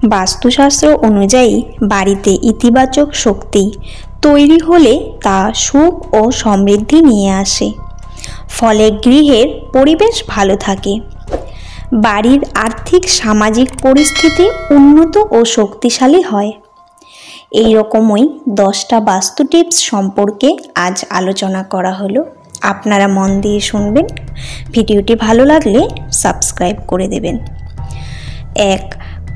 বাস্তুশাস্ত্র অনুযায়ী বাড়িতে ইতিবাচক শক্তি তৈরি হলে তা সুখ ও সমৃদ্ধি নিয়ে আসে, ফলে গৃহের পরিবেশ ভালো থাকে। বাড়ির আর্থিক সামাজিক পরিস্থিতি উন্নত ও শক্তিশালী হয়। এই রকমই 10টা বাস্তু টিপস সম্পর্কে আজ আলোচনা করা হলো। আপনারা মন দিয়ে শুনবেন। ভিডিওটি ভালো লাগলে সাবস্ক্রাইব করে দেবেন। 1.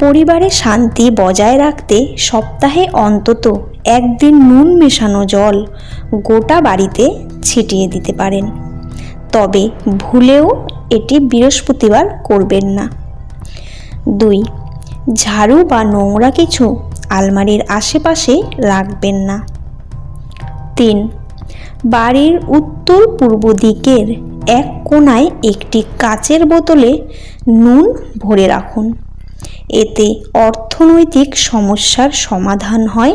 পরিবারে শান্তি বজায় রাখতে সপ্তাহে অন্তত একদিন নুন মেশানো জল গোটা বাড়িতে ছিটিয়ে দিতে পারেন, তবে ভুলেও এটি বৃহস্পতিবার করবেন না। 2. ঝাড়ু বা নোংরা কিছু আলমারির আশেপাশে রাখবেন না। 3. বাড়ির উত্তর পূর্ব দিকের এক কোণায় একটি কাচের বোতলে নুন ভরে রাখুন। এতে অর্থনৈতিক সমস্যার সমাধান হয়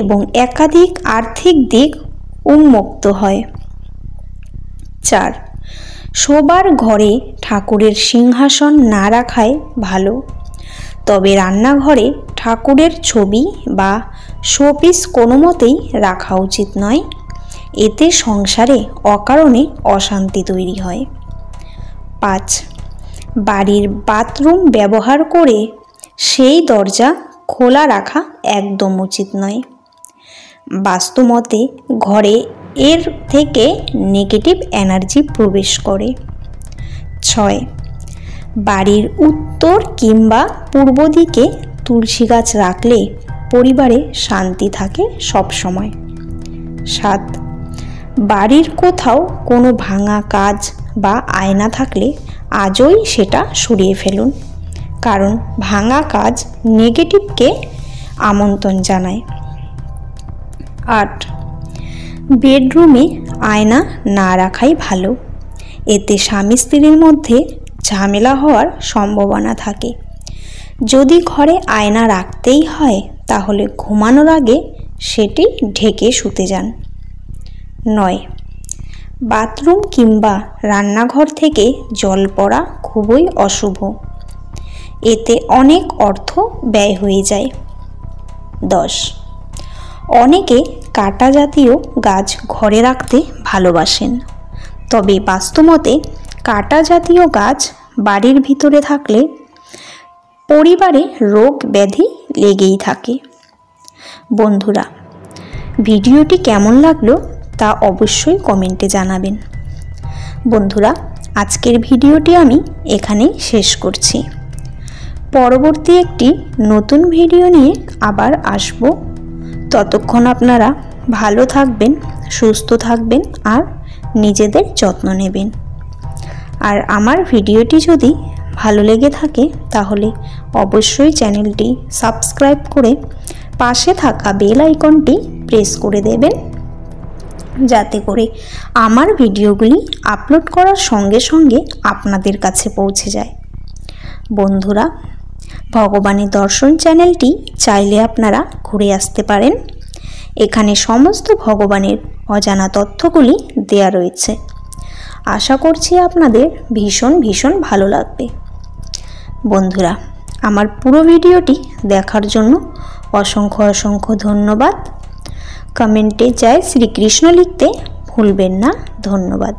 এবং একাধিক আর্থিক দিক উন্মুক্ত হয়। 4. শোবার ঘরে ঠাকুরের সিংহাসন না রাখাই ভালো, তবে রান্নাঘরে ঠাকুরের ছবি বা শোপিস কোনো মতেই রাখা উচিত নয়। এতে সংসারে অকারণে অশান্তি তৈরি হয়। 5. বাড়ির বাথরুম ব্যবহার করে সেই দরজা খোলা রাখা একদম উচিত নয়। বাস্তুমতে ঘরে এর থেকে নেগেটিভ এনার্জি প্রবেশ করে। 6. বাড়ির উত্তর কিংবা পূর্ব দিকে তুলসী গাছ রাখলে পরিবারে শান্তি থাকে সব সময়। 7. বাড়ির কোথাও কোনো ভাঙা কাজ বা আয়না থাকলে আজই সেটা সরিয়ে ফেলুন, কারণ ভাঙা কাজ নেগেটিভকে আমন্ত্রণ জানায়। 8. বেডরুমে আয়না না রাখাই ভালো, এতে স্বামী স্ত্রীর মধ্যে ঝামেলা হওয়ার সম্ভাবনা থাকে। যদি ঘরে আয়না রাখতেই হয় তাহলে ঘুমানোর আগে সেটি ঢেকে শুতে যান। 9. বাথরুম কিংবা রান্নাঘর থেকে জল পড়া খুবই অশুভ, এতে অনেক অর্থ ব্যয় হয়ে যায়। 10. অনেকে কাঁটা জাতীয় গাছ ঘরে রাখতে ভালোবাসেন, তবে বাস্তুমতে কাঁটা জাতীয় গাছ বাড়ির ভিতরে থাকলে পরিবারে রোগ ব্যাধি লেগেই থাকে। বন্ধুরা, ভিডিওটি কেমন লাগলো তা অবশ্যই কমেন্টে জানাবেন। বন্ধুরা, আজকের ভিডিওটি আমি এখানেই শেষ করছি। পরবর্তী একটি নতুন ভিডিও নিয়ে আবার আসব। ততক্ষণ আপনারা ভালো থাকবেন, সুস্থ থাকবেন আর নিজেদের যত্ন নেবেন। আর আমার ভিডিওটি যদি ভালো লেগে থাকে তাহলে অবশ্যই চ্যানেলটি সাবস্ক্রাইব করে পাশে থাকা বেল আইকনটি প্রেস করে দেবেন, যাতে করে আমার ভিডিওগুলি আপলোড করার সঙ্গে সঙ্গে আপনাদের কাছে পৌঁছে যায়। বন্ধুরা, ভগবানের দর্শন চ্যানেলটি চাইলে আপনারা ঘুরে আসতে পারেন। এখানে সমস্ত ভগবানের অজানা তথ্যগুলি দেয়া রয়েছে। আশা করছি আপনাদের ভীষণ ভালো লাগবে। বন্ধুরা, আমার পুরো ভিডিওটি দেখার জন্য অসংখ্য ধন্যবাদ। কমেন্টে জয় শ্রীকৃষ্ণ লিখতে ভুলবেন না। ধন্যবাদ।